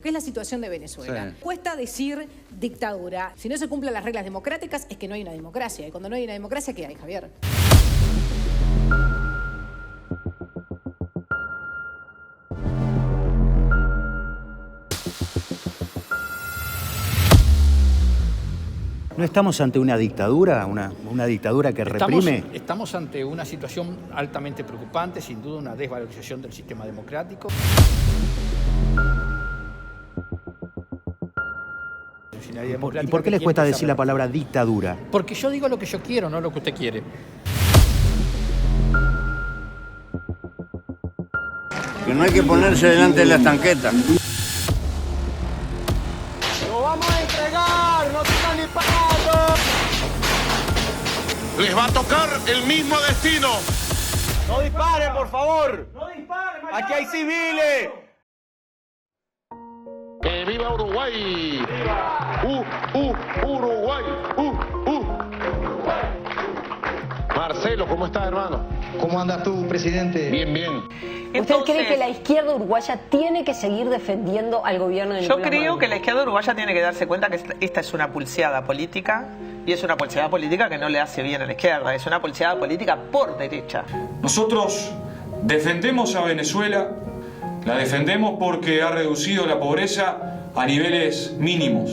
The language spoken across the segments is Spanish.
¿Qué es la situación de Venezuela? Sí. Cuesta decir dictadura. Si no se cumplen las reglas democráticas, es que no hay una democracia. Y cuando no hay una democracia, ¿qué hay, Javier? ¿No estamos ante una dictadura, una dictadura que reprime? Estamos ante una situación altamente preocupante, sin duda una desvalorización del sistema democrático. ¿Y por qué les cuesta decir la palabra dictadura? Porque yo digo lo que yo quiero, no lo que usted quiere. Que no hay que ponerse delante de las tanquetas. ¡Lo vamos a entregar! ¡No están ni pagando! Les va a tocar el mismo destino. ¡No disparen, por favor! ¡No disparen! ¡Aquí hay civiles! ¡Que viva Uruguay! Uruguay! Marcelo, ¿cómo estás, hermano? ¿Cómo andas tú, presidente? Bien, bien. ¿Usted cree que la izquierda uruguaya tiene que seguir defendiendo al gobierno de Nicolás Maduro? Yo creo que la izquierda uruguaya tiene que darse cuenta que esta es una pulseada política, y es una pulseada política que no le hace bien a la izquierda, es una pulseada política por derecha. Nosotros defendemos a Venezuela, la defendemos porque ha reducido la pobreza a niveles mínimos.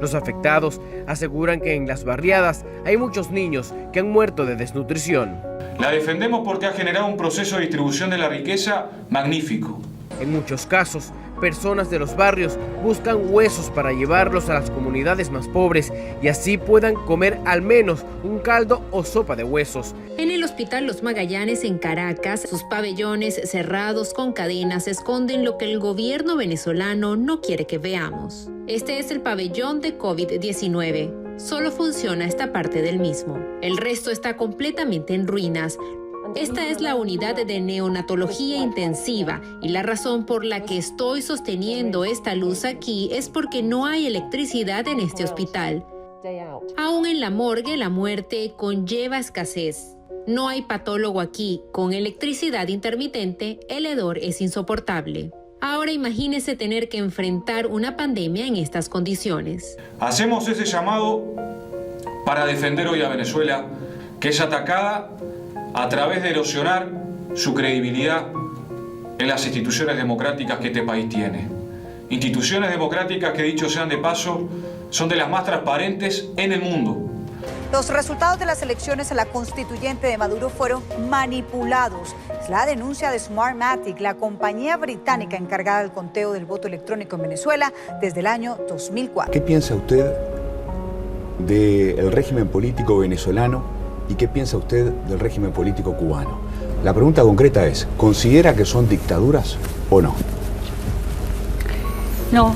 Los afectados aseguran que en las barriadas hay muchos niños que han muerto de desnutrición. La defendemos porque ha generado un proceso de distribución de la riqueza magnífico. En muchos casos, personas de los barrios buscan huesos para llevarlos a las comunidades más pobres y así puedan comer al menos un caldo o sopa de huesos. En el Hospital Los Magallanes en Caracas, sus pabellones cerrados con cadenas esconden lo que el gobierno venezolano no quiere que veamos. Este es el pabellón de COVID-19. Solo funciona esta parte del mismo. El resto está completamente en ruinas. Esta es la unidad de neonatología intensiva y la razón por la que estoy sosteniendo esta luz aquí es porque no hay electricidad en este hospital. Aún en la morgue, la muerte conlleva escasez. No hay patólogo aquí. Con electricidad intermitente, el hedor es insoportable. Ahora imagínese tener que enfrentar una pandemia en estas condiciones. Hacemos ese llamado para defender hoy a Venezuela, que es atacada a través de erosionar su credibilidad en las instituciones democráticas que este país tiene. Instituciones democráticas que, dicho sean de paso, son de las más transparentes en el mundo. Los resultados de las elecciones a la constituyente de Maduro fueron manipulados. Es la denuncia de Smartmatic, la compañía británica encargada del conteo del voto electrónico en Venezuela desde el año 2004. ¿Qué piensa usted del régimen político venezolano y qué piensa usted del régimen político cubano? La pregunta concreta es, ¿considera que son dictaduras o no? No. Ajá.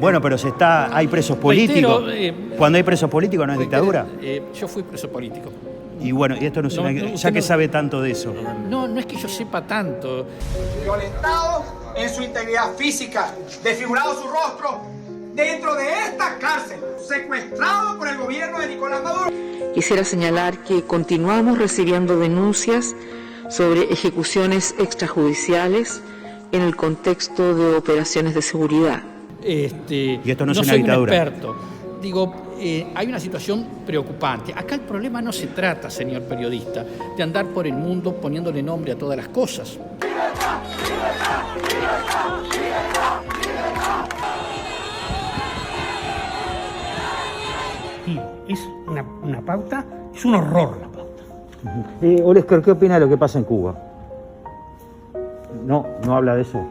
Bueno, pero hay presos políticos. Cuando hay presos políticos no es dictadura. Yo fui preso político. Y bueno, y esto no es ya que sabe tanto de eso. No es que yo sepa tanto. Violentado en su integridad física, desfigurado su rostro, dentro de esta cárcel, secuestrado por el gobierno de Nicolás Maduro. Quisiera señalar que continuamos recibiendo denuncias sobre ejecuciones extrajudiciales en el contexto de operaciones de seguridad. Y esto no es una dictadura. No soy un experto. Digo, hay una situación preocupante. Acá el problema no se trata, señor periodista, de andar por el mundo poniéndole nombre a todas las cosas. ¡Libertad! ¡Libertad! ¡Libertad! ¡Libertad! ¡Libertad! Es una pauta, es un horror la pauta. Olesker, ¿qué opina de lo que pasa en Cuba? No habla de eso.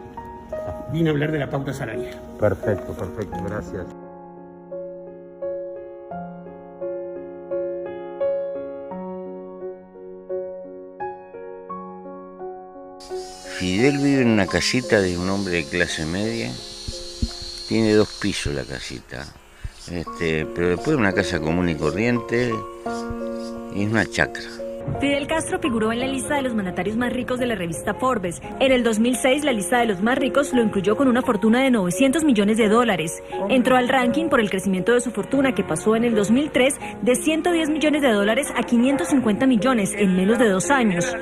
Vine a hablar de la pauta salarial. Perfecto, gracias. Fidel vive en una casita de un hombre de clase media. Tiene 2 pisos la casita. Pero después una casa común y corriente y es una chacra. Fidel Castro figuró en la lista de los mandatarios más ricos de la revista Forbes. En el 2006, la lista de los más ricos lo incluyó con una fortuna de $900 millones. Entró al ranking por el crecimiento de su fortuna, que pasó en el 2003 de $110 millones a $550 millones en menos de 2 años.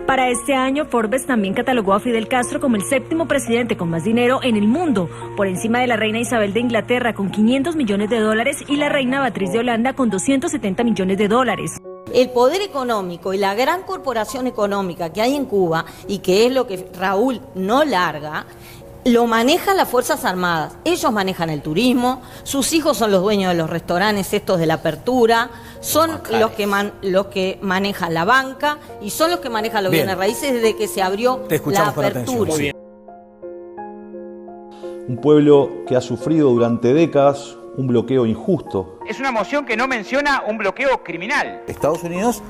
Para este año, Forbes también catalogó a Fidel Castro como el 7º presidente con más dinero en el mundo, por encima de la reina Isabel de Inglaterra con $500 millones y la reina Beatriz de Holanda con $270 millones. El poder económico y la gran corporación económica que hay en Cuba, y que es lo que Raúl no larga, lo manejan las Fuerzas Armadas. Ellos manejan el turismo, sus hijos son los dueños de los restaurantes estos de la apertura, son los que manejan la banca y son los que manejan los bienes raíces desde que se abrió la apertura. Un pueblo que ha sufrido durante décadas un bloqueo injusto. Es una moción que no menciona un bloqueo criminal. Estados Unidos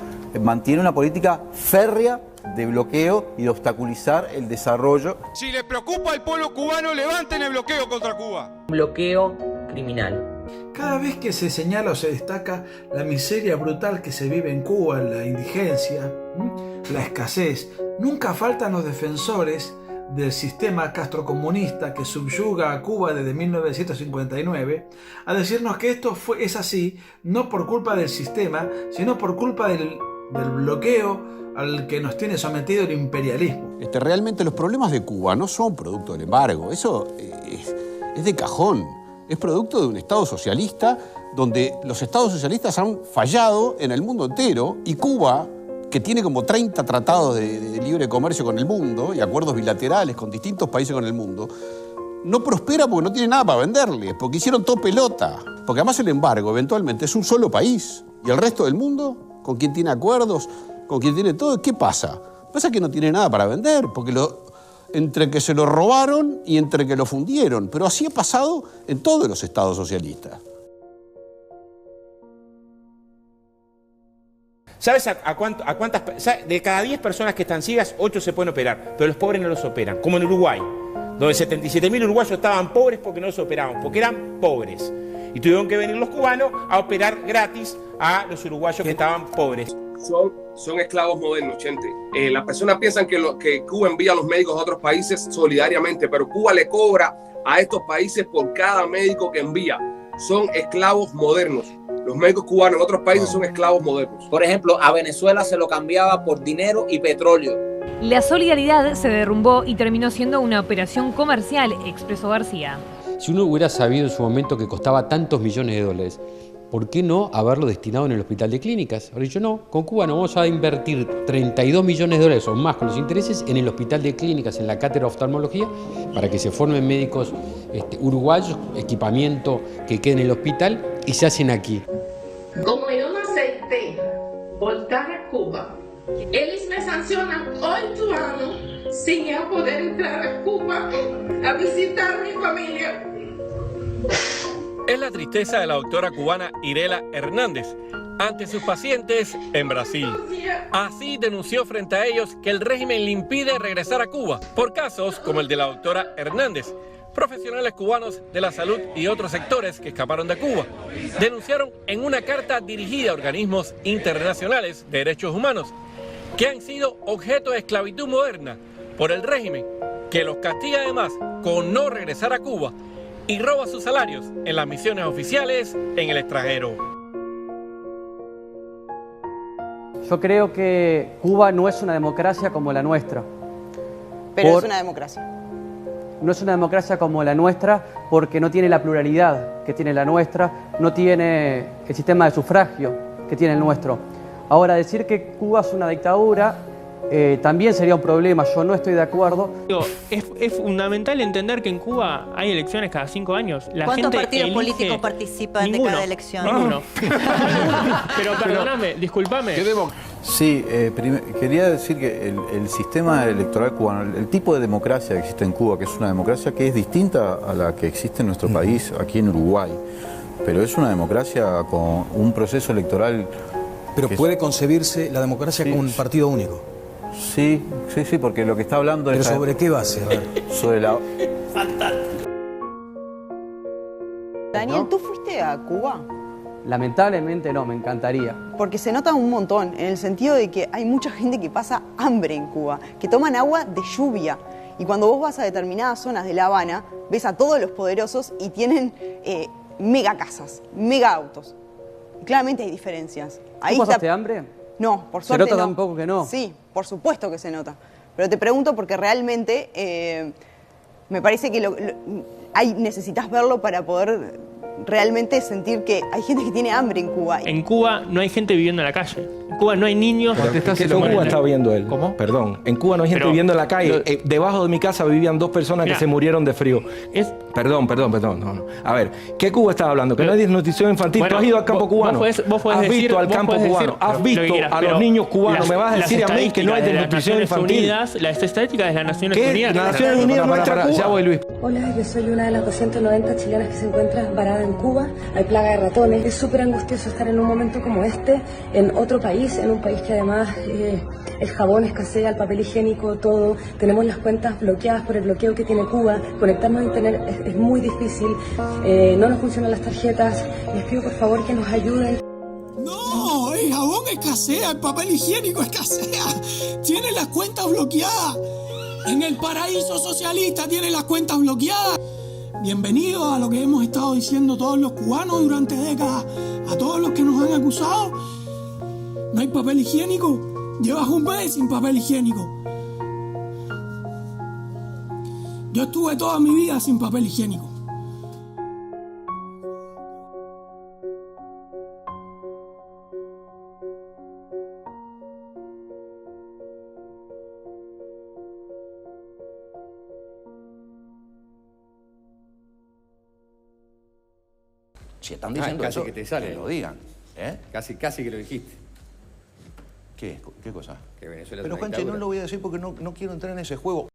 mantiene una política férrea de bloqueo y de obstaculizar el desarrollo. Si les preocupa al pueblo cubano, levanten el bloqueo contra Cuba. Bloqueo criminal. Cada vez que se señala o se destaca la miseria brutal que se vive en Cuba, la indigencia, la escasez, nunca faltan los defensores del sistema castrocomunista que subyuga a Cuba desde 1959, a decirnos que esto es así no por culpa del sistema, sino por culpa del bloqueo al que nos tiene sometido el imperialismo. Realmente los problemas de Cuba no son producto del embargo, eso es de cajón. Es producto de un Estado socialista donde los Estados socialistas han fallado en el mundo entero y Cuba, que tiene como 30 tratados de libre comercio con el mundo y acuerdos bilaterales con distintos países con el mundo, no prospera porque no tiene nada para venderles, porque hicieron todo pelota. Porque además el embargo eventualmente es un solo país y el resto del mundo, con quien tiene acuerdos, con quien tiene todo, ¿qué pasa? Pasa que no tiene nada para vender, porque entre que se lo robaron y entre que lo fundieron. Pero así ha pasado en todos los estados socialistas. ¿Sabes a cuántas? De cada 10 personas que están ciegas, 8 se pueden operar, pero los pobres no los operan, como en Uruguay, donde 77.000 uruguayos estaban pobres porque no los operaban, porque eran pobres. Y tuvieron que venir los cubanos a operar gratis a los uruguayos que estaban pobres. Son esclavos modernos, Chente. Las personas piensan que Cuba envía a los médicos a otros países solidariamente, pero Cuba le cobra a estos países por cada médico que envía. Son esclavos modernos. Los médicos cubanos en otros países son esclavos modernos. Por ejemplo, a Venezuela se lo cambiaba por dinero y petróleo. La solidaridad se derrumbó y terminó siendo una operación comercial, expresó García. Si uno hubiera sabido en su momento que costaba tantos millones de dólares, ¿por qué no haberlo destinado en el hospital de clínicas? Ahora dicho, no, con Cuba no vamos a invertir 32 millones de dólares o más con los intereses en el hospital de clínicas, en la cátedra de oftalmología, para que se formen médicos uruguayos, equipamiento que quede en el hospital y se hacen aquí. Como yo no acepté voltar a Cuba, ellos me sancionan 8 años sin yo poder entrar a Cuba a visitar a mi familia. Es la tristeza de la doctora cubana Irela Hernández ante sus pacientes en Brasil. Así denunció frente a ellos que el régimen le impide regresar a Cuba por casos como el de la doctora Hernández. Profesionales cubanos de la salud y otros sectores que escaparon de Cuba denunciaron en una carta dirigida a organismos internacionales de derechos humanos que han sido objeto de esclavitud moderna por el régimen, que los castiga además con no regresar a Cuba y roba sus salarios en las misiones oficiales en el extranjero. Yo creo que Cuba no es una democracia como la nuestra. Pero es una democracia. No es una democracia como la nuestra porque no tiene la pluralidad que tiene la nuestra, no tiene el sistema de sufragio que tiene el nuestro. Ahora, decir que Cuba es una dictadura también sería un problema, yo no estoy de acuerdo. Es fundamental entender que en Cuba hay elecciones cada 5 años. ¿Cuántos partidos políticos participan de cada elección? Ninguno. Pero perdóname, discúlpame. Sí, quería decir que el sistema electoral cubano, el tipo de democracia que existe en Cuba, que es una democracia que es distinta a la que existe en nuestro país, aquí en Uruguay, pero es una democracia con un proceso electoral. Pero puede concebirse la democracia como un partido único. Sí, porque lo que está hablando es... ¿Pero sobre qué base? A ver. Sobre la... Daniel, ¿tú fuiste a Cuba? Lamentablemente no, me encantaría. Porque se nota un montón, en el sentido de que hay mucha gente que pasa hambre en Cuba, que toman agua de lluvia. Y cuando vos vas a determinadas zonas de La Habana, ves a todos los poderosos y tienen mega casas, mega autos. Y claramente hay diferencias. ¿Tú pasaste hambre? No, por suerte ¿Se nota no. tampoco que no? Sí, por supuesto que se nota. Pero te pregunto porque realmente me parece que necesitas verlo para poder realmente sentir que hay gente que tiene hambre en Cuba. En Cuba no hay gente viviendo en la calle. En Cuba no hay niños. ¿Qué en Cuba está viendo él? ¿Cómo? Perdón. En Cuba no hay gente viviendo en la calle. Debajo de mi casa vivían 2 personas que se murieron de frío. Perdón. No. A ver, ¿qué Cuba estaba hablando? Que no hay desnutrición infantil. Bueno, tú has ido al campo cubano. Vos podés has visto al campo cubano. Has visto a los niños cubanos. Me vas a decir a mí que no hay desnutrición infantil. Las estadísticas de las Naciones ¿Qué? Unidas. Las Naciones Unidas no entra Cuba. Ya voy, Luis. Hola, yo soy una de las 290 chilenas que se encuentra varada en Cuba. Hay plaga de ratones. Es súper angustioso estar en un momento como este, en otro país, en un país que además el jabón escasea, el papel higiénico, todo. Tenemos las cuentas bloqueadas por el bloqueo que tiene Cuba. Conectarnos a internet es muy difícil. No nos funcionan las tarjetas. Les pido por favor que nos ayuden. No, el jabón escasea, el papel higiénico escasea. Tiene las cuentas bloqueadas. En el paraíso socialista tiene las cuentas bloqueadas. Bienvenidos a lo que hemos estado diciendo todos los cubanos durante décadas. A todos los que nos han acusado. No hay papel higiénico. Llevas un mes sin papel higiénico. Yo estuve toda mi vida sin papel higiénico. Si están diciendo casi eso, que te sale. que lo digan. Casi que lo dijiste. ¿Qué cosa? Que Venezuela Pero, es una Juanche, dictadura. no lo voy a decir porque no quiero entrar en ese juego.